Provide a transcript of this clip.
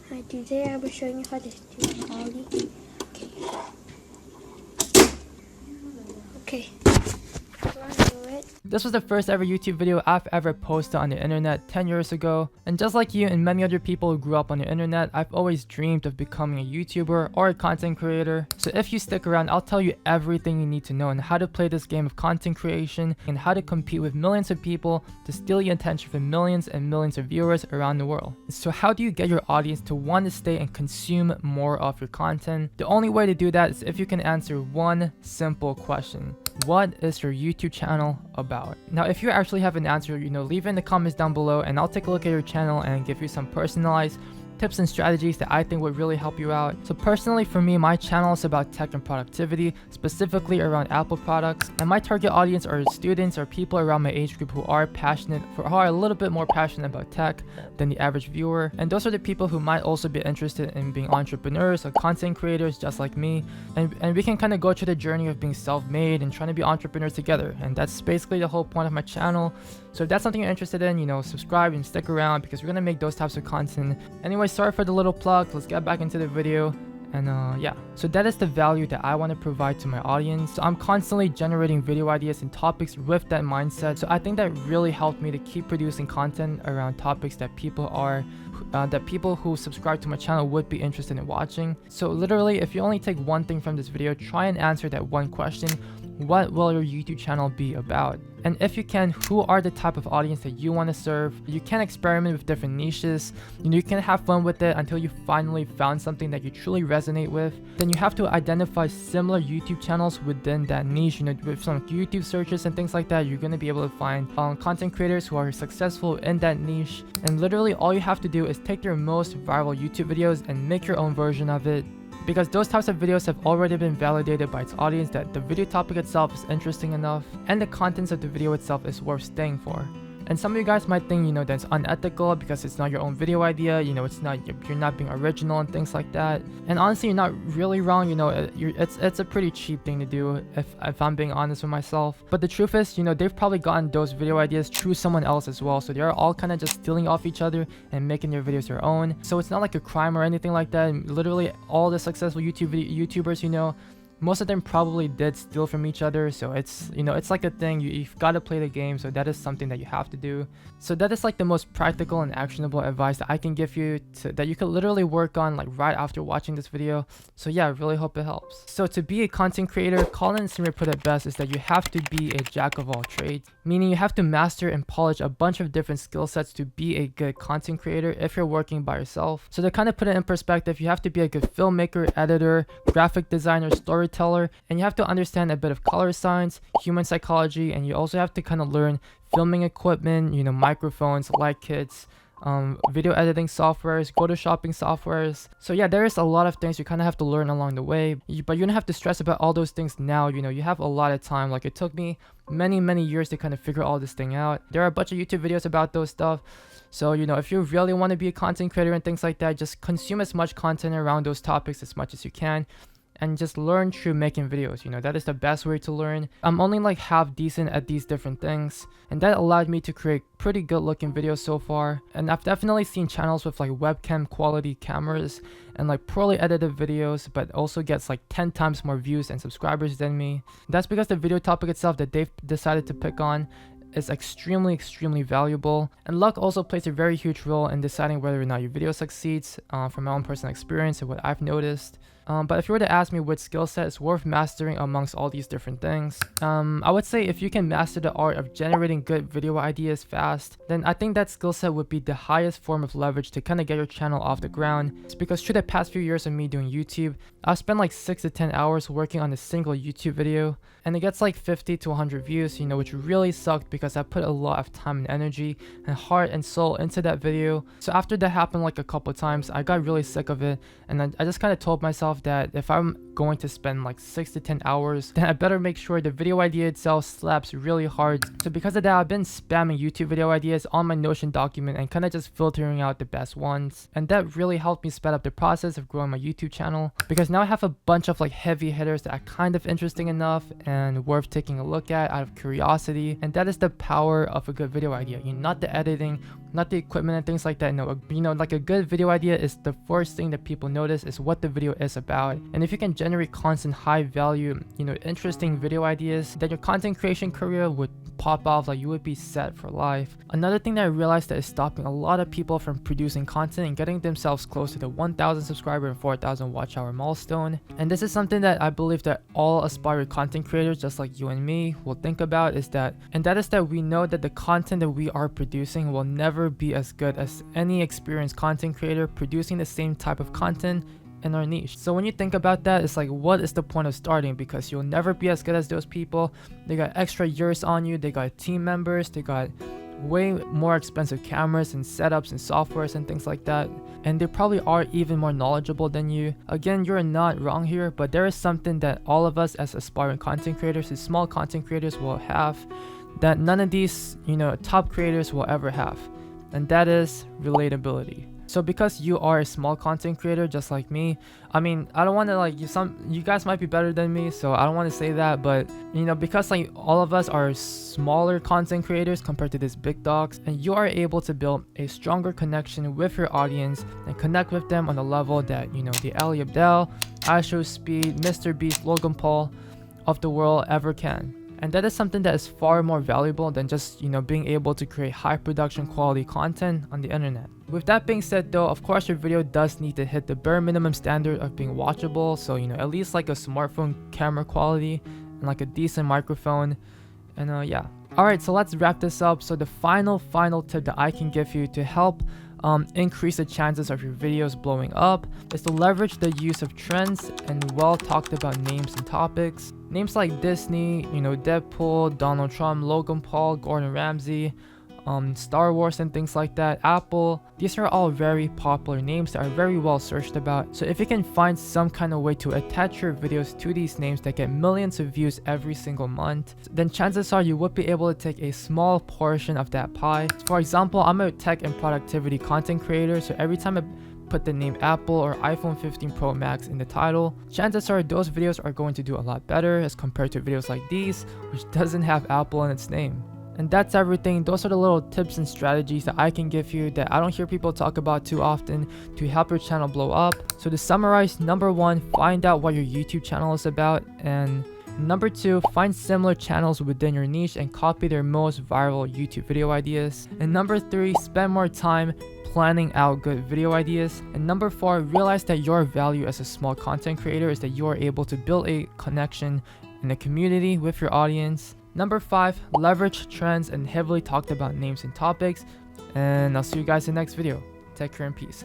Hi, today I will show you how to do an ollie. Okay. This was the first ever YouTube video I've ever posted on the internet 10 years ago, and just like you and many other people who grew up on the internet, I've always dreamed of becoming a YouTuber or a content creator. So if you stick around, I'll tell you everything you need to know on how to play this game of content creation and how to compete with millions of people to steal the attention from millions and millions of viewers around the world. So how do you get your audience to want to stay and consume more of your content? The only way to do that is if you can answer one simple question. What is your YouTube channel about? Now, if you actually have an answer, leave it in the comments down below and I'll take a look at your channel and give you some personalized tips and strategies that I think would really help you out. So personally for me, my channel is about tech and productivity, specifically around Apple products, and my target audience are students or people around my age group who are a little bit more passionate about tech than the average viewer. And those are the people who might also be interested in being entrepreneurs or content creators just like me, and we can kind of go through the journey of being self-made and trying to be entrepreneurs together. And that's basically the whole point of my channel. So if that's something you're interested in, subscribe and stick around because we're gonna make those types of content. Anyway, sorry for the little plug. Let's get back into the video. And yeah, so that is the value that I want to provide to my audience. So I'm constantly generating video ideas and topics with that mindset. So I think that really helped me to keep producing content around topics that people who subscribe to my channel would be interested in watching. So literally, if you only take one thing from this video, try and answer that one question. What will your YouTube channel be about? And if you can, who are the type of audience that you want to serve? You can experiment with different niches. You can have fun with it until you finally found something that you truly resonate with. Then you have to identify similar YouTube channels within that niche. With some YouTube searches and things like that, you're going to be able to find content creators who are successful in that niche. And literally all you have to do is take their most viral YouTube videos and make your own version of it. Because those types of videos have already been validated by its audience that the video topic itself is interesting enough and the contents of the video itself is worth staying for. And some of you guys might think, that's unethical because it's not your own video idea, you're not being original and things like that. And honestly, you're not really wrong, it's a pretty cheap thing to do if I'm being honest with myself. But the truth is, they've probably gotten those video ideas through someone else as well. So they're all kind of just stealing off each other and making their videos their own. So it's not like a crime or anything like that. And literally all the successful YouTubers, most of them probably did steal from each other. So it's it's like a thing. You've got to play the game. So that is something that you have to do. So that is like the most practical and actionable advice that I can give you that you could literally work on like right after watching this video. So yeah, I really hope it helps. So to be a content creator, Colin and Simmer put it best is that you have to be a jack of all trades, meaning you have to master and polish a bunch of different skill sets to be a good content creator if you're working by yourself. So to kind of put it in perspective, you have to be a good filmmaker, editor, graphic designer, storyteller, and you have to understand a bit of color science, human psychology, and you also have to kind of learn filming equipment, microphones, light kits, video editing softwares, photoshopping softwares. So yeah, there's a lot of things you kind of have to learn along the way, but you don't have to stress about all those things now. You have a lot of time. Like it took me many years to kind of figure all this thing out. There are a bunch of YouTube videos about those stuff. So if you really want to be a content creator and things like that, just consume as much content around those topics as much as you can. And just learn through making videos. That is the best way to learn. I'm only like half decent at these different things, and that allowed me to create pretty good looking videos so far. And I've definitely seen channels with like webcam quality cameras and like poorly edited videos, but also gets like 10 times more views and subscribers than me. That's because the video topic itself that they've decided to pick on is extremely valuable, and luck also plays a very huge role in deciding whether or not your video succeeds, from my own personal experience and what I've noticed. But if you were to ask me which skill set is worth mastering amongst all these different things, I would say if you can master the art of generating good video ideas fast, then I think that skill set would be the highest form of leverage to kind of get your channel off the ground. It's because through the past few years of me doing YouTube, I've spent like 6 to 10 hours working on a single YouTube video, and it gets like 50 to 100 views, which really sucked because I put a lot of time and energy and heart and soul into that video. So after that happened like a couple of times, I got really sick of it, and I just kind of told myself that if I'm going to spend like 6 to 10 hours, then I better make sure the video idea itself slaps really hard. So because of that, I've been spamming YouTube video ideas on my Notion document and kind of just filtering out the best ones. And that really helped me speed up the process of growing my YouTube channel, because now I have a bunch of like heavy hitters that are kind of interesting enough and worth taking a look at out of curiosity. And that is the power of a good video idea. Not the editing not the equipment and things like that. No, you know, like a good video idea is the first thing that people notice is what the video is about. And if you can generate constant high value, you know, interesting video ideas, then your content creation career would pop off, like you would be set for life. Another thing that I realized that is stopping a lot of people from producing content and getting themselves close to the 1,000 subscriber and 4,000 watch hour milestone. And this is something that I believe that all aspiring content creators just like you and me will think about is that we know that the content that we are producing will never be as good as any experienced content creator producing the same type of content in our niche. So when you think about that, it's like, what is the point of starting? Because you'll never be as good as those people. They got extra years on you, they got team members, they got way more expensive cameras and setups and softwares and things like that, and they probably are even more knowledgeable than you. Again, you're not wrong here, but there is something that all of us as aspiring content creators and small content creators will have that none of these, you know, top creators will ever have, and that is relatability. So because you are a small content creator just like me, I mean, I don't want to like you guys might be better than me, so I don't want to say that, but you know, because like all of us are smaller content creators compared to these big dogs, and you are able to build a stronger connection with your audience and connect with them on a level that, you know, the Ali Abdel, Asho Speed, Mr. Beast, Logan Paul of the world ever can. And that is something that is far more valuable than just, you know, being able to create high production quality content on the internet. With that being said though, of course your video does need to hit the bare minimum standard of being watchable, so you know, at least like a smartphone camera quality and like a decent microphone, and yeah. Alright, so let's wrap this up. So the final tip that I can give you to help increase the chances of your videos blowing up is to leverage the use of trends and well talked about names and topics. Names like Disney, you know, Deadpool, Donald Trump, Logan Paul, Gordon Ramsay, Star Wars and things like that, Apple. These are all very popular names that are very well searched about. So if you can find some kind of way to attach your videos to these names that get millions of views every single month, then chances are you would be able to take a small portion of that pie. For example, I'm a tech and productivity content creator, so every time I put the name Apple or iPhone 15 Pro Max in the title, chances are those videos are going to do a lot better as compared to videos like these, which doesn't have Apple in its name. And that's everything. Those are the little tips and strategies that I can give you that I don't hear people talk about too often to help your channel blow up. So to summarize, number 1, find out what your YouTube channel is about, and number 2, find similar channels within your niche and copy their most viral YouTube video ideas. And number 3, spend more time planning out good video ideas. And number 4, realize that your value as a small content creator is that you are able to build a connection in a community with your audience. Number 5, leverage trends and heavily talked about names and topics. And I'll see you guys in the next video. Take care and peace.